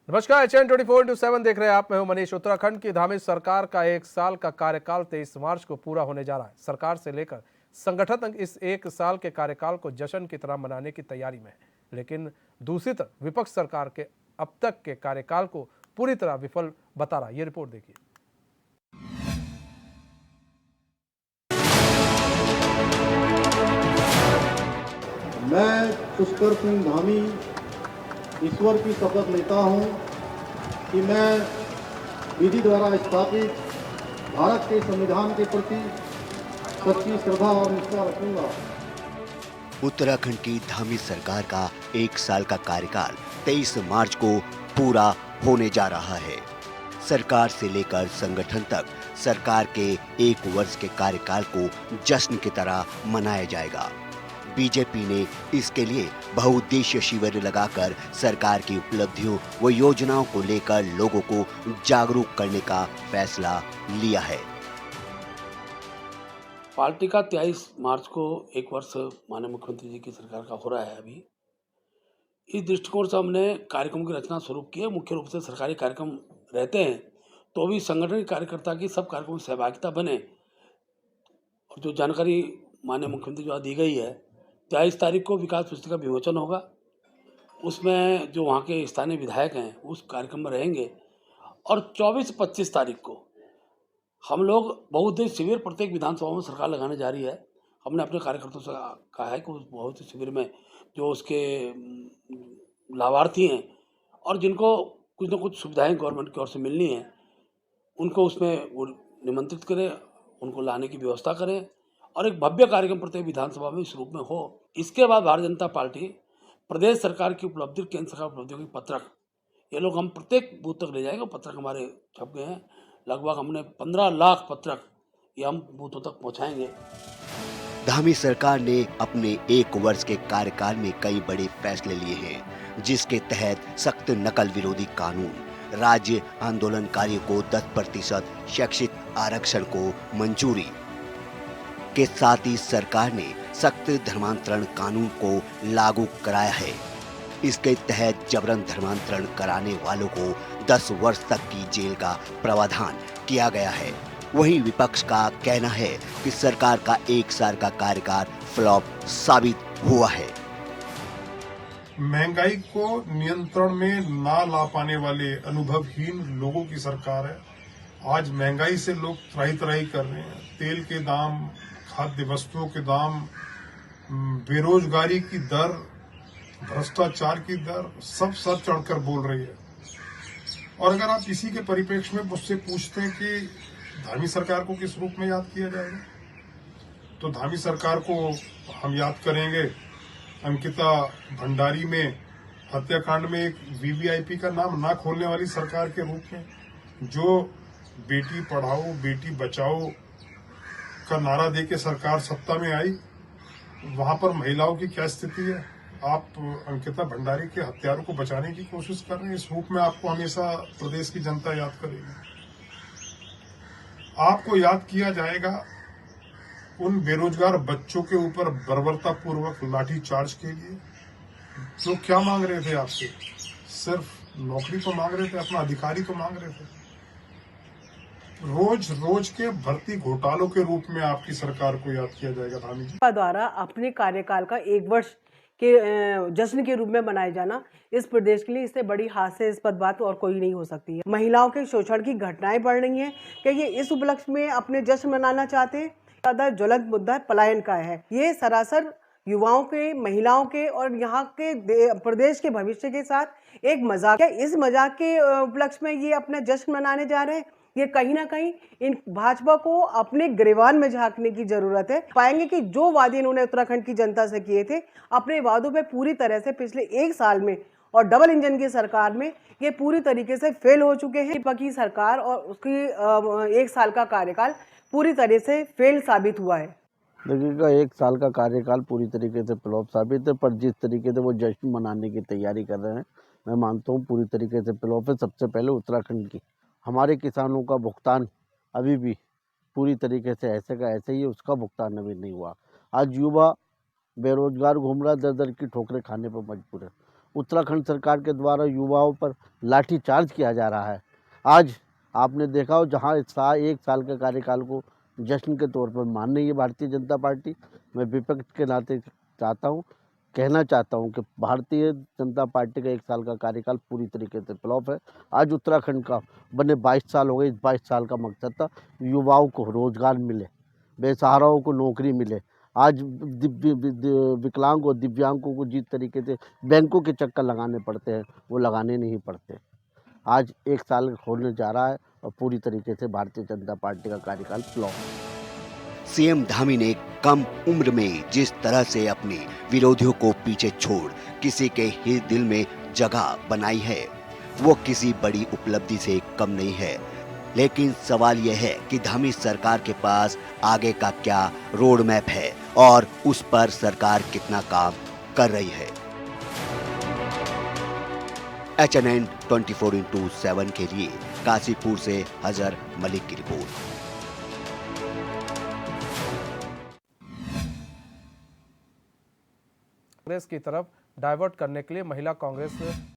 नमस्कार, HN 24/7 देख रहे हैं आप। मैं हूं मनीष। उत्तराखंड की धामी सरकार का 1 साल का कार्यकाल 23 मार्च को पूरा होने जा रहा है। सरकार से लेकर संगठन तक इस 1 साल के कार्यकाल को जश्न की तरह मनाने की तैयारी में है, लेकिन दूसरी तरफ विपक्ष सरकार के अब तक के कार्यकाल को पूरी तरह विफल बता रहा है। ये रिपोर्ट देखिए। मैं पुष्कर सिंह धामी ईश्वर की शपथ लेता हूं कि मैं विधि द्वारा स्थापित भारत के संविधान के प्रति सच्ची श्रद्धा और निष्ठा रखूंगा। उत्तराखंड की धामी सरकार का 1 साल का कार्यकाल 23 मार्च को पूरा होने जा रहा है। सरकार से लेकर संगठन तक सरकार के 1 वर्ष के कार्यकाल को जश्न की तरह मनाया जाएगा। बीजेपी ने इसके लिए बहुउद्देशीय शिविर लगाकर सरकार की उपलब्धियों व योजनाओं को लेकर लोगों को जागरूक करने का फैसला लिया है। पार्टी का 23 मार्च को 1 वर्ष माननीय मुख्यमंत्री जी की सरकार का हो रहा है। अभी इस दृष्टिकोण से हमने कार्यक्रम की रचना शुरू की है। मुख्य रूप से सरकारी कार्यक्रम रहते हैं तो भी संगठन के कार्यकर्ता की सब कार्यक्रमों में सहभागिता बने। और जो जानकारी माननीय मुख्यमंत्री द्वारा दी गई है, 23 तारीख को विकास पुस्तिका का विमोचन होगा। उसमें जो वहाँ के स्थानीय विधायक हैं उस कार्यक्रम में रहेंगे। और 24-25 तारीख को हम लोग बहुउद्देशीय शिविर प्रत्येक विधानसभा में सरकार लगाने जा रही है। हमने अपने कार्यकर्ताओं से कहा है कि उस बहुउद्देशीय शिविर में जो उसके लाभार्थी हैं और जिनको कुछ न कुछ सुविधाएं गवर्नमेंट की ओर से मिलनी है, उनको उसमें वो निमंत्रित करें, उनको लाने की व्यवस्था करें और एक भव्य कार्यक्रम प्रत्येक विधानसभा में इस रूप में हो। इसके बाद भारतीय जनता पार्टी प्रदेश सरकार की उपलब्धि, केंद्र सरकार उपलब्धियों की पत्रक ये लोग हम प्रत्येक बूथ तक ले जाएंगे। पत्रक हमारे छप गए हैं, लगभग हमने 15 लाख पत्रक ये हम बूथों तक पहुंचाएंगे। धामी सरकार ने अपने 1 वर्ष के कार्यकाल में कई बड़े फैसले लिए हैं, जिसके तहत सख्त नकल विरोधी कानून, राज्य आंदोलनकारियों को 10% शैक्षिक आरक्षण को मंजूरी के साथ ही सरकार ने सख्त धर्मांतरण कानून को लागू कराया है। इसके तहत जबरन धर्मांतरण कराने वालों को 10 वर्ष तक की जेल का प्रावधान किया गया है। वहीं विपक्ष का कहना है कि सरकार का 1 साल का कार्यकाल फ्लॉप साबित हुआ है। महंगाई को नियंत्रण में ना ला पाने वाले अनुभवहीन लोगों की सरकार है। आज महंगाई से लोग त्राही कर रहे हैं। तेल के दाम, खाद्य वस्तुओं के दाम, बेरोजगारी की दर, भ्रष्टाचार की दर सब सर चढ़कर बोल रही है। और अगर आप इसी के परिप्रेक्ष्य में मुझसे पूछते हैं कि धामी सरकार को किस रूप में याद किया जाएगा, तो धामी सरकार को हम याद करेंगे अंकिता भंडारी में हत्याकांड में एक वीवीआईपी का नाम ना खोलने वाली सरकार के रूप में, जो बेटी पढ़ाओ बेटी बचाओ का नारा देके सरकार सत्ता में आई। वहां पर महिलाओं की क्या स्थिति है? आप अंकिता भंडारी के हत्यारों को बचाने की कोशिश कर रहे हैं। इस रूप में आपको हमेशा प्रदेश की जनता याद करेगी। आपको याद किया जाएगा उन बेरोजगार बच्चों के ऊपर बर्बरतापूर्वक लाठीचार्ज के लिए, जो क्या मांग रहे थे आपसे? सिर्फ नौकरी तो मांग रहे थे, अपना अधिकारी तो मांग रहे थे। रोज रोज के भर्ती घोटालों के रूप में आपकी सरकार को याद किया जाएगा। धामी जी द्वारा अपने कार्यकाल का 1 वर्ष के जश्न के रूप में मनाया जाना इस प्रदेश के लिए इससे बड़ी हास्यास्पद बात और कोई नहीं हो सकती है। महिलाओं के शोषण की घटनाएं बढ़ रही हैं। क्या ये इस उपलक्ष्य में अपने जश्न मनाना चाहते हैं? ज्यादा ज्वलंत मुद्दा पलायन का है। ये सरासर युवाओं के, महिलाओं के और यहाँ के प्रदेश के भविष्य के साथ एक मजाक है। इस मजाक के उपलक्ष्य में ये अपना जश्न मनाने जा रहे हैं। ये कहीं ना कहीं इन भाजपा को अपने गिरेबान में झांकने की जरूरत है। पाएंगे कि जो वादे इन्होंने उत्तराखंड की जनता से किए थे, अपने वादों पे पूरी तरह से पिछले 1 साल में और डबल इंजन की सरकार में ये पूरी तरीके से फेल हो चुके हैं। भाजपा की सरकार और उसकी 1 साल का कार्यकाल पूरी तरह से फेल साबित हुआ है। देखिएगा, 1 साल का कार्यकाल पूरी तरीके से फ्लॉप साबित है, पर जिस तरीके से वो जश्न मनाने की तैयारी कर रहे हैं, मैं मानता हूँ पूरी तरीके से फ्लॉप है। सबसे पहले उत्तराखंड की हमारे किसानों का भुगतान अभी भी पूरी तरीके से ऐसे का ऐसे ही है, उसका भुगतान अभी नहीं हुआ। आज युवा बेरोजगार घूम रहा, दर दर की ठोकरें खाने पर मजबूर है। उत्तराखंड सरकार के द्वारा युवाओं पर लाठीचार्ज किया जा रहा है। आज आपने देखा हो जहाँ एक साल के कार्यकाल को जश्न के तौर पर मान रही है भारतीय जनता पार्टी। मैं विपक्ष के नाते कहना चाहता हूँ कि भारतीय जनता पार्टी का 1 साल का कार्यकाल पूरी तरीके से फ्लॉप है। आज उत्तराखंड का बने 22 साल हो गए। इस 22 साल का मकसद था युवाओं को रोजगार मिले, बेसहाराओं को नौकरी मिले। आज विकलांग और दिव्यांगों को जिस तरीके से बैंकों के चक्कर लगाने पड़ते हैं वो लगाने नहीं पड़ते। आज 1 साल होने जा रहा है और पूरी तरीके से भारतीय जनता पार्टी का कार्यकाल फ्लॉप है। सीएम धामी ने कम उम्र में जिस तरह से अपने विरोधियों को पीछे छोड़ किसी के ही दिल में जगह बनाई है वो किसी बड़ी उपलब्धि से कम नहीं है। लेकिन सवाल यह है कि धामी सरकार के पास आगे का क्या रोड मैप है और उस पर सरकार कितना काम कर रही है। HNN 24x7 के लिए काशीपुर से हजर मलिक की रिपोर्ट। कांग्रेस की तरफ डाइवर्ट करने के लिए महिला कांग्रेस